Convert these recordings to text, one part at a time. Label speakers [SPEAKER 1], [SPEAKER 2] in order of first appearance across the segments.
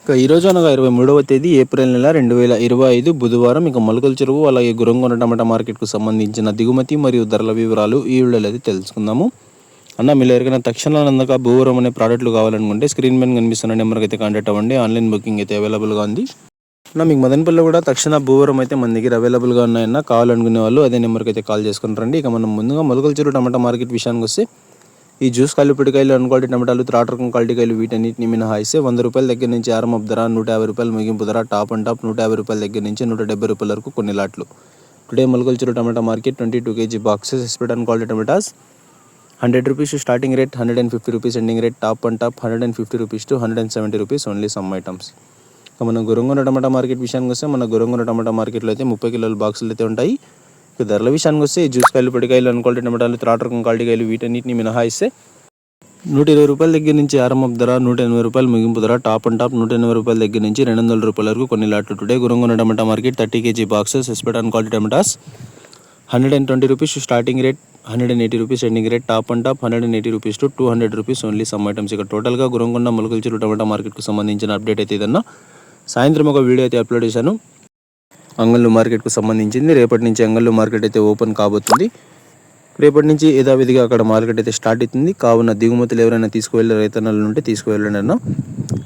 [SPEAKER 1] ఇక ఈరోజు అనగా 23వ తేదీ ఏప్రిల్ నెల 2025 బుధవారం. ఇక మొలకల చెరువు అలాగే గురంగొండ టమాటా మార్కెట్కు సంబంధించిన దిగుమతి మరియు ధరల వివరాలు ఈ వీడియోలో అయితే తెలుసుకుందాము. అన్న, మీరు ఎవరికైనా తక్షణ నందక భూవరం అనే ప్రోడక్ట్లు కావాలనుకుంటే స్క్రీన్ పైన కనిపిస్తున్న నెంబర్కి అయితే కాంటాక్ట్ అవ్వండి. ఆన్లైన్ బుకింగ్ అయితే అవైలబుల్గా ఉంది. అన్న, మీకు మదనపల్లిలో కూడా తక్షణ భూవరం అయితే మన దగ్గర అవైలబుల్గా ఉన్నాయన్న. కావాలనుకునే వాళ్ళు అదే నెంబర్కి అయితే కాల్ చేసుకుని రండి. ఇక మనం ముందుగా మొలకల చెరువు టమాటా మార్కెట్ విషయానికి వస్తే ఈ జ్యూస్ కాయలు, పిడికాయలు, అన్క్వాలిటీ టమాటాలు, త్రాట్ రకం క్వాలిటీ కాయలు వీటన్నిటిని మినహాయిస్తే 100 రూపాయల దగ్గర నుంచి ఆరంభ ధర, 150 రూపాయలు ముగింపు ధర, టాప్ అండ్ టాప్ 150 రూపాయల దగ్గర నుంచి 170 రూపాయల వరకు కొన్ని లాట్లు. Today Molakala Cheruvu tomato market 22 kg boxes ఎస్పెడ్ and quality tomatoes 100 rupees starting rate, 150 rupees ending rate, top and top 150 rupees to 170 rupees only some items. ఇక మనం గురంగొండ టమాటా మార్కెట్ విషయానికి వస్తే మన గురంగొండ టమాటా మార్కెట్లో అయితే 30 కిలోల బాక్సులు అయితే ఉంటాయి. ఇక ధరల విషయానికి వస్తే జ్యూస్ కాయలు, పిడికాయలు, అన్క్వాలిటీ టమాటాలు, త్రాట్ రకం క్వాలిటీ కాయలు వీటన్నిటిని మినహాయిస్తే 120 రూపాయల దగ్గర నుంచి ఆరంభ ధర, 180 రూపాయలు ముగింపు ధర, టాప్ అండ్ టాప్ 180 రూపాయల దగ్గర నుంచి 200 రూపాయల వరకు కొన్ని లాట్లు. Today Gurramkonda tomato market 30 kg boxes ఎస్పెడ్ and quality tomatoes 120 rupees starting rate, 180 rupees ending rate, top and top 180 rupees to 200 rupees only some items. ఇక టోటల్గా గురంగొండ మొలకల చెరువు టమాటా మార్కెట్కు సంబంధించిన అప్డేట్ అయితే ఏదన్నా సాయంత్రం ఒక వీడియో అయితే అప్లోడ్ చేశాను. అంగళ్ళు మార్కెట్కు సంబంధించింది. రేపటి నుంచి అంగళ్ళు మార్కెట్ అయితే ఓపెన్ కాబోతుంది. రేపటి నుంచి యథావిధిగా అక్కడ మార్కెట్ అయితే స్టార్ట్ అవుతుంది. కావున దిగుమతులు ఎవరైనా తీసుకువెళ్ళే రైతన్నలు ఉంటే తీసుకువెళ్ళండి అన్న.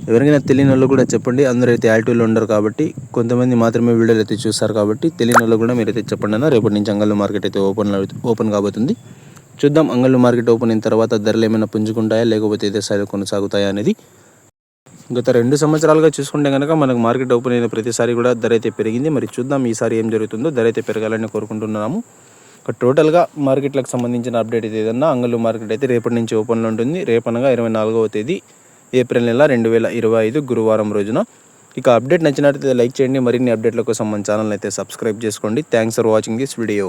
[SPEAKER 1] ఎవరికైనా తెలియని వాళ్ళు కూడా చెప్పండి. అందరూ అయితే యాక్టివ్లో ఉండరు కాబట్టి, కొంతమంది మాత్రమే వీడియోలు అయితే చూస్తారు కాబట్టి తెలియని వాళ్ళు కూడా మీరైతే చెప్పండి అన్న. రేపటి నుంచి అంగళ్ళు మార్కెట్ అయితే ఓపెన్ కాబోతుంది. చూద్దాం అంగళ్ళు మార్కెట్ ఓపెన్ అయిన తర్వాత ధరలు ఏమైనా పుంజుకుంటాయా లేకపోతే ఇదే స్థాయిలో కొనసాగుతాయా అనేది. గత 2 సంవత్సరాలుగా చూసుకుంటే కనుక మనకు మార్కెట్ ఓపెన్ అయిన ప్రతిసారి కూడా ధర అయితే పెరిగింది. మరి చూద్దాం ఈసారి ఏం జరుగుతుందో. ధర అయితే పెరగాలని కోరుకుంటున్నాము. టోటల్గా మార్కెట్లకు సంబంధించిన అప్డేట్ అయితే ఏదన్నా అంగళ్ళు మార్కెట్ అయితే రేపటి నుంచి ఓపెన్లో ఉంటుంది. రేపనగా 24వ తేదీ ఏప్రిల్ నెల 2025 గురువారం రోజున. ఇక అప్డేట్ నచ్చినట్లయితే లైక్ చేయండి. మరిన్ని అప్డేట్ల కోసం మన ఛానల్ అయితే సబ్స్క్రైబ్ చేసుకోండి. Thanks for watching this video.